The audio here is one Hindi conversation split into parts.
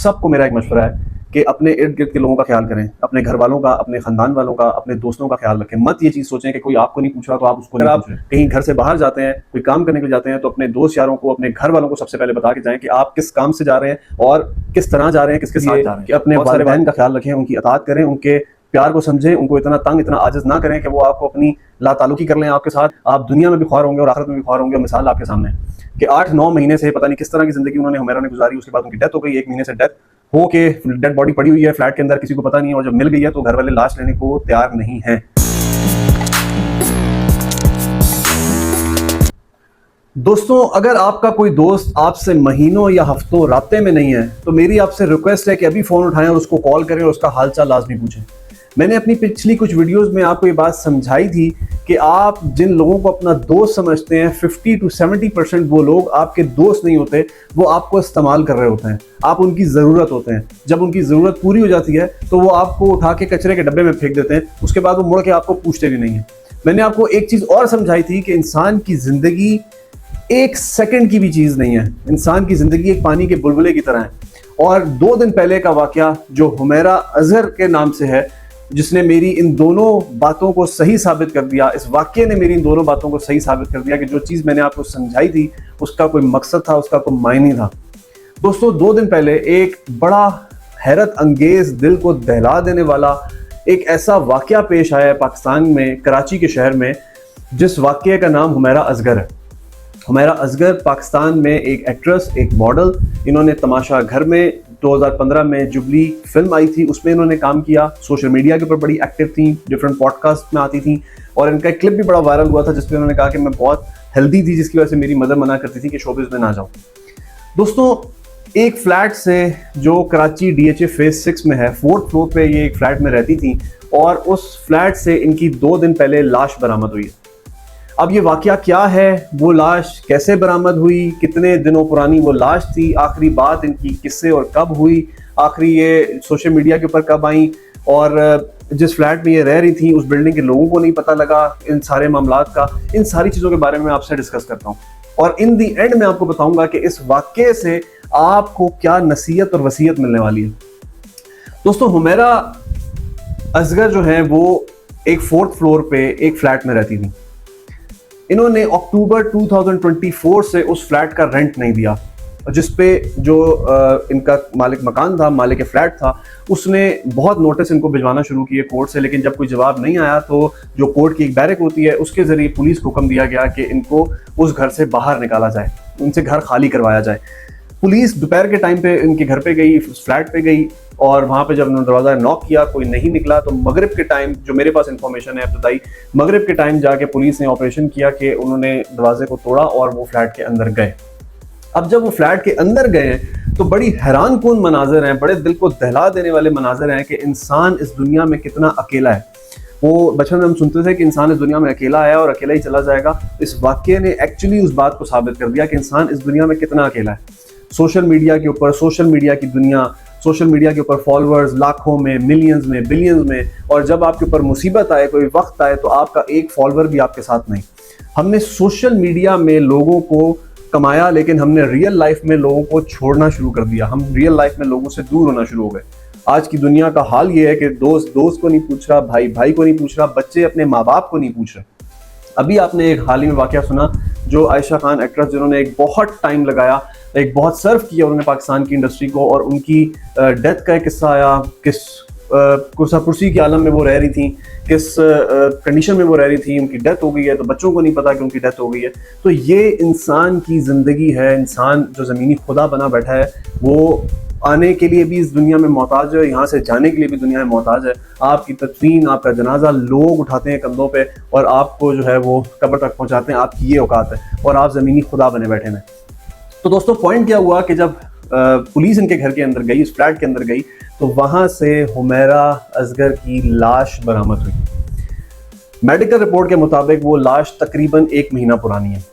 सबको मेरा एक मशवरा है कि अपने इर्द गिर्द के लोगों का ख्याल करें, अपने घर वालों का, अपने खानदान वालों का, अपने दोस्तों का ख्याल रखें। मत ये चीज़ सोचें कि कोई आपको नहीं पूछ रहा तो आप उसको नहीं पूछ रहे। कहीं घर से बाहर जाते हैं, कोई काम करने के लिए जाते हैं, तो अपने दोस्त यारों को, अपने घर वालों को सबसे पहले बता के जाएं कि आप किस काम से जा रहे हैं और किस तरह जा रहे हैं, किसके साथ जा रहे हैं। कि अपने वालिदैन का ख्याल रखें, उनकी अताअत करें, उनके प्यार को समझें, उनको इतना तंग, इतना आजिज ना करें कि वो आपको अपनी लातालुकी कर लें आपके साथ। आप दुनिया में भी ख्वार होंगे और आखिरत में भी ख्वार होंगे। मिसाल आपके सामने है कि 8-9 महीने से पता नहीं किस तरह की जिंदगी उन्होंने हुमैरा ने गुजारी। उसके बाद उनकी डेथ हो गई, 1 महीने से डेथ हो के डेड बॉडी पड़ी हुई है फ्लैट के अंदर, किसी को पता नहीं है। और जब मिल गई है तो घर वाले लाश लेने को तैयार नहीं है। दोस्तों, अगर आपका कोई दोस्त आपसे महीनों या हफ्तों राब्ते में नहीं है तो मेरी आपसे रिक्वेस्ट है कि अभी फोन उठाएं और उसको कॉल करें और उसका हालचाल लाजमी पूछें। मैंने अपनी पिछली कुछ वीडियोस में आपको ये बात समझाई थी कि आप जिन लोगों को अपना दोस्त समझते हैं, 50 to 70% वो लोग आपके दोस्त नहीं होते, वो आपको इस्तेमाल कर रहे होते हैं। आप उनकी ज़रूरत होते हैं। जब उनकी ज़रूरत पूरी हो जाती है तो वो आपको उठा के कचरे के डब्बे में फेंक देते हैं। उसके बाद वो मुड़ के आपको पूछते भी नहीं है। मैंने आपको एक चीज़ और समझाई थी कि इंसान की ज़िंदगी 1 सेकंड की भी चीज़ नहीं है। इंसान की ज़िंदगी एक पानी के बुलबुले की तरह है। और 2 दिन पहले का वाक़या जो हुमैरा अज़हर के नाम से है, जिसने मेरी इन दोनों बातों को सही साबित कर दिया, इस वाक़ये ने मेरी इन दोनों बातों को सही साबित कर दिया कि जो चीज़ मैंने आपको समझाई थी उसका कोई मकसद था, उसका कोई मायने था। दोस्तों, 2 दिन पहले एक बड़ा हैरत अंगेज़, दिल को दहला देने वाला एक ऐसा वाक़या पेश आया है पाकिस्तान में, कराची के शहर में, जिस वाक़ये का नाम हुमैरा असगर है। हुमैरा असगर पाकिस्तान में एक एक्ट्रेस, एक मॉडल। इन्होंने तमाशा घर में 2015 में जुबली फिल्म आई थी, उसमें इन्होंने काम किया। सोशल मीडिया के ऊपर बड़ी एक्टिव थी, डिफरेंट पॉडकास्ट में आती थी और इनका एक क्लिप भी बड़ा वायरल हुआ था जिसमें उन्होंने कहा कि मैं बहुत हेल्दी थी, जिसकी वजह से मेरी मदर मना करती थी कि शोबिज़ में ना जाऊँ। दोस्तों, एक फ्लैट से जो कराची DHA फेज 6 में है, 4th फ्लोर पे ये एक फ्लैट में रहती थी और उस फ्लैट से इनकी 2 दिन पहले लाश बरामद हुई है। अब ये वाक़या क्या है, वो लाश कैसे बरामद हुई, कितने दिनों पुरानी वो लाश थी, आखिरी बात इनकी किससे और कब हुई, आखिरी ये सोशल मीडिया के ऊपर कब आई, और जिस फ्लैट में ये रह रही थी उस बिल्डिंग के लोगों को नहीं पता लगा इन सारे मामलात का। इन सारी चीज़ों के बारे में मैं आपसे डिस्कस करता हूँ और इन दी एंड मैं आपको बताऊंगा कि इस वाक़ये से आपको क्या नसीहत और वसीयत मिलने वाली है। दोस्तों, हुमैरा असगर जो है वो एक 4th फ्लोर पे एक फ्लैट में रहती थी। इन्होंने अक्टूबर 2024 से उस फ्लैट का रेंट नहीं दिया, जिस पे जो इनका मालिक मकान था, मालिक फ्लैट था, उसने बहुत नोटिस इनको भिजवाना शुरू किए कोर्ट से। लेकिन जब कोई जवाब नहीं आया तो जो कोर्ट की एक बैरक होती है उसके ज़रिए पुलिस को हुक्म दिया गया कि इनको उस घर से बाहर निकाला जाए, उनसे घर खाली करवाया जाए। पुलिस दोपहर के टाइम पे इनके घर पे गई, फ्लैट पे गई और वहाँ पे जब उन्होंने दरवाज़ा नॉक किया, कोई नहीं निकला। तो मगरिब के टाइम, जो मेरे पास इंफॉर्मेशन है इब्तदाई, मगरिब के टाइम जाके पुलिस ने ऑपरेशन किया कि उन्होंने दरवाजे को तोड़ा और वो फ्लैट के अंदर गए। अब जब वो फ्लैट के अंदर गए तो बड़ी हैरान कुन मनाजिर हैं, बड़े दिल को दहला देने वाले मनाजिर हैं कि इंसान इस दुनिया में कितना अकेला है। वो बचपन में हम सुनते थे कि इंसान इस दुनिया में अकेला है और अकेला ही चला जाएगा। इस वाक़ये ने एक्चुअली उस बात को साबित कर दिया कि इंसान इस दुनिया में कितना अकेला है। सोशल मीडिया के ऊपर, सोशल मीडिया की दुनिया, सोशल मीडिया के ऊपर फॉलोअर्स लाखों में, मिलियंस में, बिलियंस में, और जब आपके ऊपर मुसीबत आए, कोई वक्त आए, तो आपका एक फॉलोअर भी आपके साथ नहीं। हमने सोशल मीडिया में लोगों को कमाया, लेकिन हमने रियल लाइफ में लोगों को छोड़ना शुरू कर दिया। हम रियल लाइफ में लोगों से दूर होना शुरू हो गए। आज की दुनिया का हाल ये है कि दोस्त दोस्त को नहीं पूछ रहा, भाई भाई को नहीं पूछ रहा, बच्चे अपने माँ बाप को नहीं पूछ रहे। अभी आपने एक हाल ही में वाक़या सुना, जो आयशा खान एक्ट्रेस, जिन्होंने एक बहुत टाइम लगाया, एक बहुत सर्व किया उन्होंने पाकिस्तान की इंडस्ट्री को, और उनकी डेथ का एक किस्सा आया, किस कुर्सी के आलम में वो रह रही थी, किस कंडीशन में वो रह रही थी, उनकी डेथ हो गई है। तो बच्चों को नहीं पता कि उनकी डेथ हो गई है। तो ये इंसान की ज़िंदगी है। इंसान जो ज़मीनी खुदा बना बैठा है, वो आने के लिए भी इस दुनिया में मोहताज है, यहाँ से जाने के लिए भी दुनिया में मोहताज है। आपकी तदफीन, आपका जनाजा लोग उठाते हैं कंधों पे और आपको जो है वो कब्र तक पहुँचाते हैं। आपकी ये औकात है और आप ज़मीनी खुदा बने बैठे हैं। तो दोस्तों, पॉइंट क्या हुआ कि जब पुलिस इनके घर के अंदर गई, इस फ्लैट के अंदर गई, तो वहाँ से हुमैरा असगर की लाश बरामद हुई। मेडिकल रिपोर्ट के मुताबिक वो लाश तकरीबन 1 महीना पुरानी है।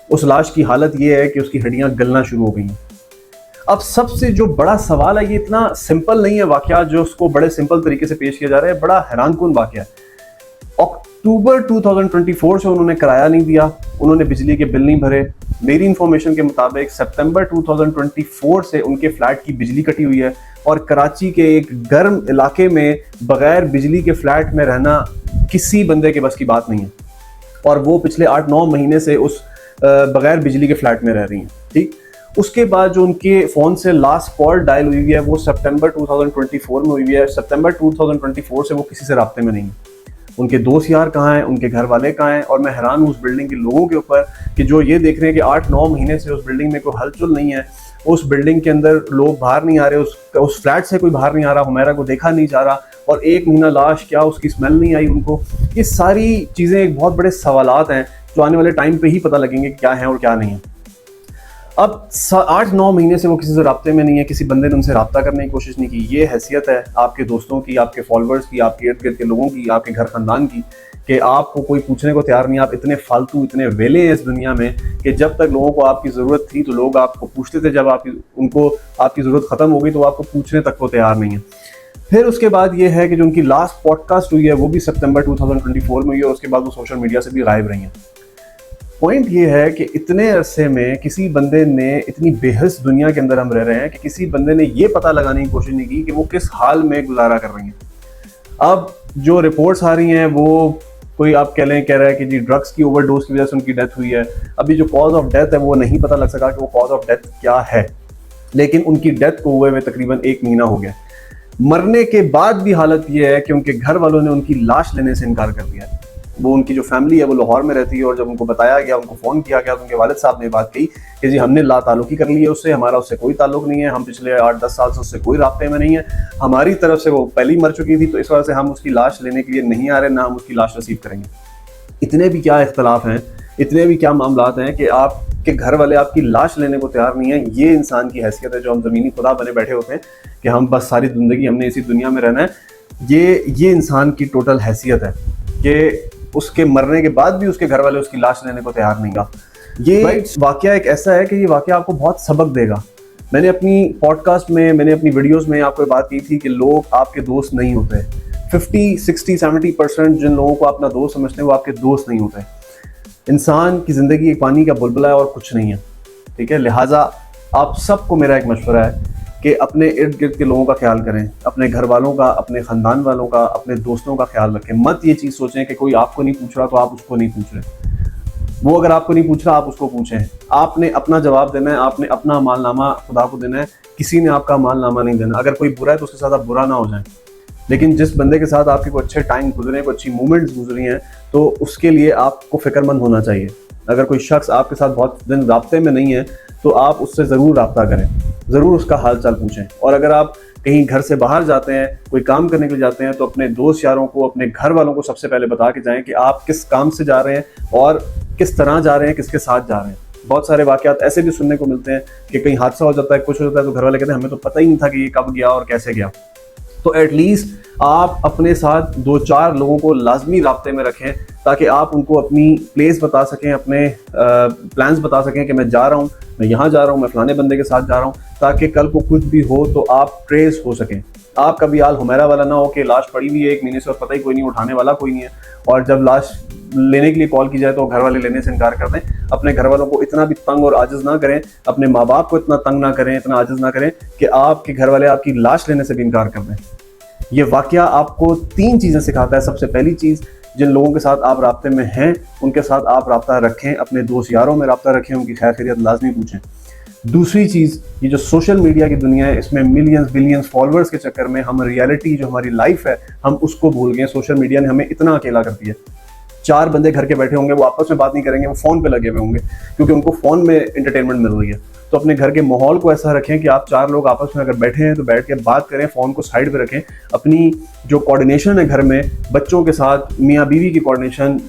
उस लाश की हालत ये है कि उसकी हड्डियाँ गलना शुरू हो गई हैं। अब सबसे जो बड़ा सवाल है, ये इतना सिंपल नहीं है वाक़या जो उसको बड़े सिंपल तरीके से पेश किया जा रहा है, बड़ा हैरानकुन वाक़या है। अक्टूबर 2024 से उन्होंने किराया नहीं दिया, उन्होंने बिजली के बिल नहीं भरे, मेरी इंफॉर्मेशन के मुताबिक सितंबर 2024 से उनके फ्लैट की बिजली कटी हुई है और कराची के एक गर्म इलाके में बगैर बिजली के फ्लैट में रहना किसी बंदे के बस की बात नहीं है। और वो पिछले 8-9 महीने से उस बगैर बिजली के फ्लैट में रह रही हैं। ठीक, उसके बाद जो उनके फ़ोन से लास्ट कॉल डायल हुई है वो सितंबर 2024 में हुई है। सितंबर 2024 से वो किसी से राब्ते में नहीं है। उनके दोस्त यार कहाँ हैं, उनके घर वाले कहाँ हैं, और मैं हैरान हूँ उस बिल्डिंग के लोगों के ऊपर कि जो ये देख रहे हैं कि 8-9 महीने से उस बिल्डिंग में कोई हलचल नहीं है, उस बिल्डिंग के अंदर लोग बाहर नहीं आ रहे, उस फ्लैट से कोई बाहर नहीं आ रहा, हुमैरा को देखा नहीं जा रहा, और 1 महीना लाश क्या उसकी स्मेल नहीं आई उनको। ये सारी चीज़ें एक बहुत बड़े सवालात हैं जो आने वाले टाइम पे ही पता लगेंगे क्या है और क्या नहीं है। अब 8-9 महीने से वो किसी से राब्ते में नहीं है, किसी बंदे ने उनसे राब्ता करने की कोशिश नहीं की। ये हैसियत है आपके दोस्तों की, आपके फॉलोअर्स की, आपके इर्द गिर्द के लोगों की, आपके घर खानदान की, कि आपको कोई पूछने को तैयार नहीं। आप इतने फालतू, इतने वेले हैं इस दुनिया में कि जब तक लोगों को आपकी ज़रूरत थी तो लोग आपको पूछते थे, जब उनको आपकी ज़रूरत ख़त्म हो गई तो आपको पूछने तक को तैयार नहीं है। फिर उसके बाद ये है कि जो उनकी लास्ट पॉडकास्ट हुई है वो भी सितंबर 2024 में हुई है, और उसके बाद वो सोशल मीडिया से भी गायब रही हैं। पॉइंट ये है कि इतने अरसे में किसी बंदे ने, इतनी बेहस दुनिया के अंदर हम रह रहे हैं कि किसी बंदे ने ये पता लगाने की कोशिश नहीं की कि वो किस हाल में गुजारा कर रही हैं। अब जो रिपोर्ट्स आ रही हैं वो कोई आप कह रहा है कि जी ड्रग्स की ओवरडोज की वजह से उनकी डेथ हुई है। अभी जो कॉज ऑफ डेथ है वो नहीं पता लग सका कि वो कॉज ऑफ डेथ क्या है, लेकिन उनकी डेथ को हुए तकरीबन 1 महीना हो गया। मरने के बाद भी हालत ये है कि उनके घर वालों ने उनकी लाश लेने से इनकार कर दिया है। वो उनकी जो फैमिली है वो लाहौर में रहती है, और जब उनको बताया गया, उनको फ़ोन किया गया, तो उनके वालिद साहब ने बात कही कि जी हमने ला ताल्लुकी कर ली है उससे, हमारा उससे कोई ताल्लुक नहीं है, हम पिछले 8-10 साल से उससे कोई राब्ते में नहीं है, हमारी तरफ से वो पहले ही मर चुकी थी, तो इस वजह से हम उसकी लाश लेने के लिए नहीं आ रहे, ना हम उसकी लाश रिसीव करेंगे। इतने भी क्या इख्तलाफ हैं, इतने भी क्या मामलात हैं कि आपके घर वाले आपकी लाश लेने को तैयार नहीं है। ये इंसान की हैसियत है जो हम ज़मीनी खुदा बने बैठे होते हैं कि हम बस सारी ज़िंदगी हमने इसी दुनिया में रहना है। ये इंसान की टोटल हैसियत है कि उसके मरने के बाद भी उसके घर वाले उसकी लाश लेने को तैयार नहीं था। ये वाकया एक ऐसा है कि ये वाकया आपको बहुत सबक देगा। मैंने अपनी पॉडकास्ट में, मैंने अपनी वीडियोस में आपको बात की थी कि लोग आपके दोस्त नहीं होते। 50, 60, 70% जिन लोगों को अपना दोस्त समझते हैं वो आपके दोस्त नहीं होते। इंसान की ज़िंदगी एक पानी का बुलबुला है और कुछ नहीं है, ठीक है। लिहाजा आप सबको मेरा एक मशवरा है कि अपने इर्द गिर्द के लोगों का ख्याल करें, अपने घर वालों का, अपने ख़ानदान वालों का, अपने दोस्तों का ख्याल रखें। मत ये चीज़ सोचें कि कोई आपको नहीं पूछ रहा तो आप उसको नहीं पूछ रहे। वो अगर आपको नहीं पूछ रहा आप उसको पूछें। आपने अपना जवाब देना है, आपने अपना मालनामा खुदा को देना है, किसी ने आपका मालनामा नहीं देना। अगर कोई बुरा है तो उसके साथ आप बुरा ना हो जाएं, लेकिन जिस बंदे के साथ आपके कोई अच्छे टाइम गुजरे, कोई अच्छी मूवमेंट्स गुजरी हैं, तो उसके लिए आपको फ़िक्रमंद होना चाहिए। अगर कोई शख्स आपके साथ बहुत दिन राब्ते में नहीं है तो आप उससे ज़रूर रब्ता करें, ज़रूर उसका हाल चाल पूछें। और अगर आप कहीं घर से बाहर जाते हैं, कोई काम करने के लिए जाते हैं, तो अपने दोस्त यारों को, अपने घर वालों को सबसे पहले बता के जाएं कि आप किस काम से जा रहे हैं और किस तरह जा रहे हैं, किसके साथ जा रहे हैं। बहुत सारे वाक़यात ऐसे भी सुनने को मिलते हैं कि कहीं हादसा हो जाता है, कुछ हो जाता है, तो घर वाले कहते हैं हमें तो पता ही नहीं था कि ये कब गया और कैसे गया। तो एटलीस्ट आप अपने साथ 2-4 लोगों को लाजमी राब्ते में रखें ताकि आप उनको अपनी प्लेस बता सकें, अपने प्लान्स बता सकें कि मैं जा रहा हूँ, मैं यहाँ जा रहा हूँ, मैं फलाने बंदे के साथ जा रहा हूँ, ताकि कल को कुछ भी हो तो आप ट्रेस हो सकें। आपका भी हाल हुमैरा वाला ना हो कि लाश पड़ी हुई है 1 महीने से और पता ही कोई नहीं, उठाने वाला कोई नहीं है, और जब लाश लेने के लिए कॉल की जाए तो घर वाले लेने से इनकार कर दें। अपने घर वालों को इतना भी तंग और आजिज़ ना करें, अपने माँ बाप को इतना तंग ना करें, इतना आजिज़ ना करें कि आपके घर वाले आपकी लाश लेने से भी इनकार कर दें। ये वाकया आपको 3 चीज़ें सिखाता है। सबसे पहली चीज़, जिन लोगों के साथ आप राब्ते में हैं उनके साथ आप राब्ता रखें, अपने दोस्त यारों में राब्ता रखें, उनकी खैर खैरियत लाजमी पूछें। दूसरी चीज़, ये जो सोशल मीडिया की दुनिया है, इसमें मिलियंस बिलियंस फॉलोअर्स के चक्कर में हम रियलिटी जो हमारी लाइफ है हम उसको भूल गए। सोशल मीडिया ने हमें इतना अकेला कर दिया। 4 बंदे घर के बैठे होंगे, वो आपस में बात नहीं करेंगे, वो फ़ोन पे लगे हुए होंगे क्योंकि उनको फ़ोन में एंटरटेनमेंट मिल रही है। तो अपने घर के माहौल को ऐसा रखें कि आप 4 लोग आपस में अगर बैठे हैं तो बैठ के बात करें, फ़ोन को साइड पे रखें। अपनी जो कोऑर्डिनेशन है घर में, बच्चों के साथ, मियाँ बीवी की कोऑर्डिनेशन,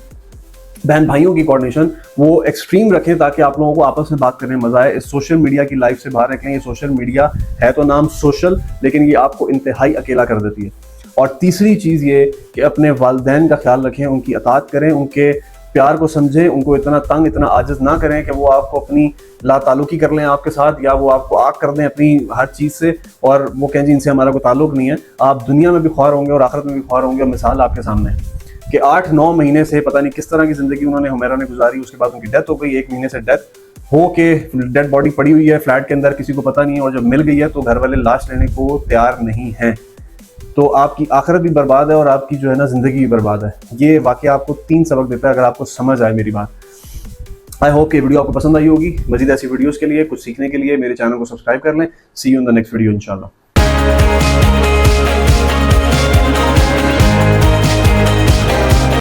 बहन भाइयों की कोऑर्डिनेशन, वो एक्सट्रीम रखें ताकि आप लोगों को आपस में बात करने में मज़ा आए। इस सोशल मीडिया की लाइफ से बाहर रखें। ये सोशल मीडिया है तो नाम सोशल, लेकिन ये आपको इंतहाई अकेला कर देती है। और तीसरी चीज़ ये कि अपने वालिदैन का ख्याल रखें, उनकी अताअत करें, उनके प्यार को समझें, उनको इतना तंग, इतना आजिज़ ना करें कि वो आपको अपनी लाताल्लुकी कर लें आपके साथ, या वो आपको आग कर दें अपनी हर चीज़ से और वो कहें जी इनसे हमारा कोई ताल्लुक नहीं है। आप दुनिया में भी ख्वार होंगे और आखिरत में भी ख्वार होंगे। और मिसाल आपके सामने है कि 8-9 महीने से पता नहीं किस तरह की ज़िंदगी उन्होंने हुमैरा ने गुजारी। उसके बाद उनकी डेथ हो गई, 1 महीने से डेथ हो के डेड बॉडी पड़ी हुई है फ्लैट के अंदर, किसी को पता नहीं है। और जब मिल गई है तो घर वाले लाश लेने को तैयार नहीं हैं। तो आपकी आखिरत भी बर्बाद है और आपकी जो है ना ज़िंदगी भी बर्बाद है। ये वाकया आपको 3 सबक देता है, अगर आपको समझ आए मेरी बात। आई होप ये वीडियो आपको पसंद आई होगी। मजीद ऐसी वीडियोस के लिए, कुछ सीखने के लिए मेरे चैनल को सब्सक्राइब कर लें। See you in the next video इंशाल्लाह।